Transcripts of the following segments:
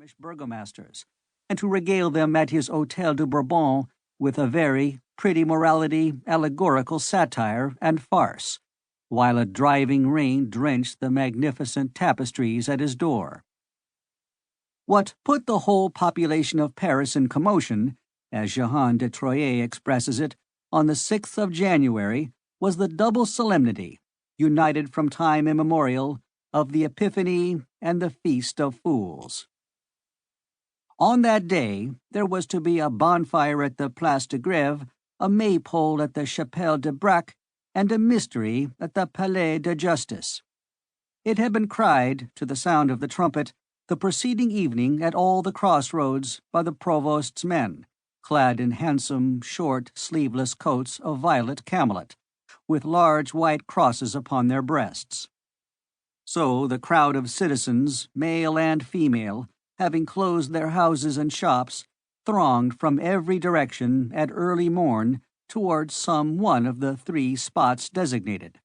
Flemish burgomasters, and to regale them at his Hôtel de Bourbon with a very pretty morality, allegorical satire, and farce, while a driving rain drenched the magnificent tapestries at his door. What put the whole population of Paris in commotion, as Jehan de Troyes expresses it, on the 6th of January was the double solemnity, united from time immemorial, of the Epiphany and the Feast of Fools. On that day there was to be a bonfire at the Place de Grève, a maypole at the Chapelle de Braque, and a mystery at the Palais de Justice. It had been cried, to the sound of the trumpet, the preceding evening at all the crossroads by the provost's men, clad in handsome, short, sleeveless coats of violet camelet, with large white crosses upon their breasts. So the crowd of citizens, male and female, having closed their houses and shops, thronged from every direction at early morn towards some one of the 3 spots designated.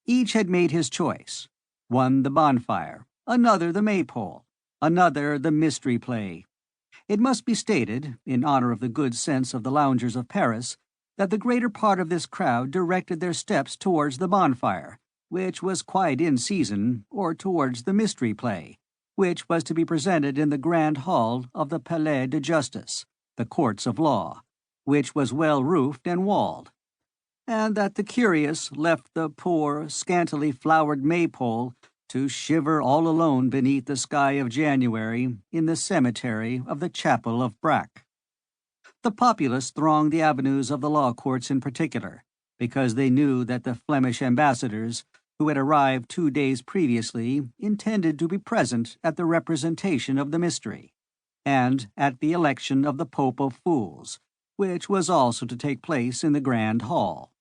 Each had made his choice, one the bonfire, another the maypole, another the mystery play. It must be stated, in honor of the good sense of the loungers of Paris, that the greater part of this crowd directed their steps towards the bonfire, which was quite in season, or towards the mystery play, which was to be presented in the grand hall of the Palais de Justice, the courts of law, which was well roofed and walled, and that the curious left the poor, scantily flowered maypole to shiver all alone beneath the sky of January in the cemetery of the chapel of Braque. The populace thronged the avenues of the law courts in particular, because they knew that the Flemish ambassadors, who had arrived 2 days previously, intended to be present at the representation of the mystery, and at the election of the Pope of Fools, which was also to take place in the Grand Hall.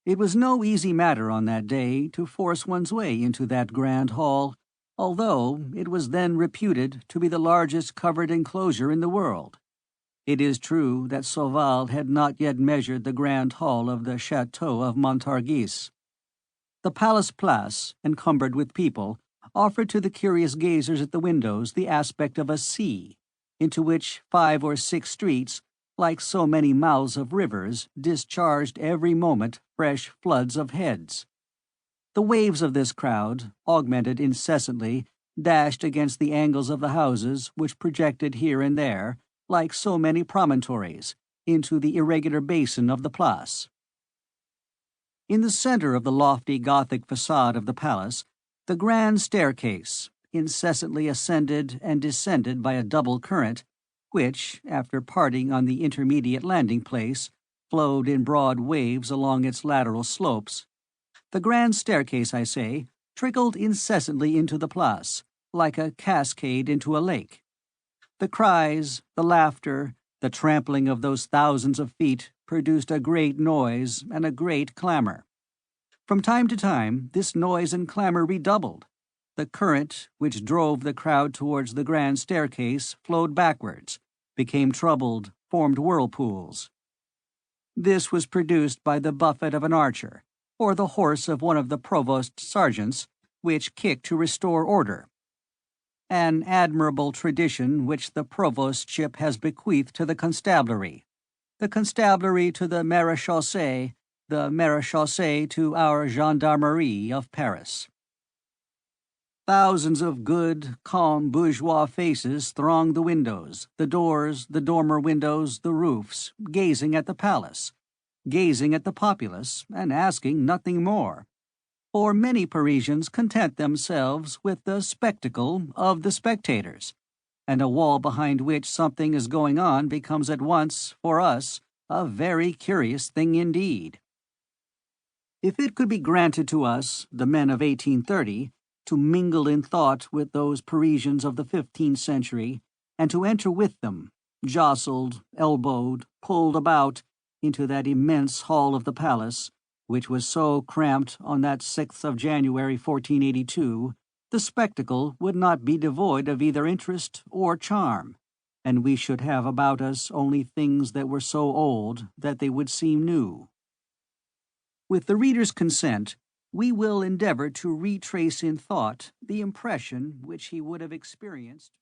It was no easy matter on that day to force one's way into that Grand Hall, although it was then reputed to be the largest covered enclosure in the world. It is true that Sauval had not yet measured the Grand Hall of the Chateau of Montargis. The Palace Place, encumbered with people, offered to the curious gazers at the windows the aspect of a sea, into which 5 or 6 streets, like so many mouths of rivers, discharged every moment fresh floods of heads. The waves of this crowd, augmented incessantly, dashed against the angles of the houses which projected here and there, like so many promontories, into the irregular basin of the place. In the center of the lofty Gothic facade of the palace, the grand staircase, incessantly ascended and descended by a double current, which, after parting on the intermediate landing place, flowed in broad waves along its lateral slopes. The grand staircase, I say, trickled incessantly into the place, like a cascade into a lake. The cries, the laughter, the trampling of those thousands of feet produced a great noise and a great clamor. From time to time, this noise and clamor redoubled. The current which drove the crowd towards the grand staircase flowed backwards, became troubled, formed whirlpools. This was produced by the buffet of an archer, or the horse of one of the provost's sergeants, which kicked to restore order. An admirable tradition which the provostship has bequeathed to the constabulary to the maréchaussée, the maréchaussée to our gendarmerie of Paris. Thousands of good, calm bourgeois faces thronged the windows, the doors, the dormer windows, the roofs, gazing at the palace, gazing at the populace, and asking nothing more. For many Parisians content themselves with the spectacle of the spectators, and a wall behind which something is going on becomes at once, for us, a very curious thing indeed. If it could be granted to us, the men of 1830, to mingle in thought with those Parisians of the 15th century, and to enter with them, jostled, elbowed, pulled about, into that immense hall of the palace, which was so cramped on that 6th of January 1482, the spectacle would not be devoid of either interest or charm, and we should have about us only things that were so old that they would seem new. With the reader's consent, we will endeavor to retrace in thought the impression which he would have experienced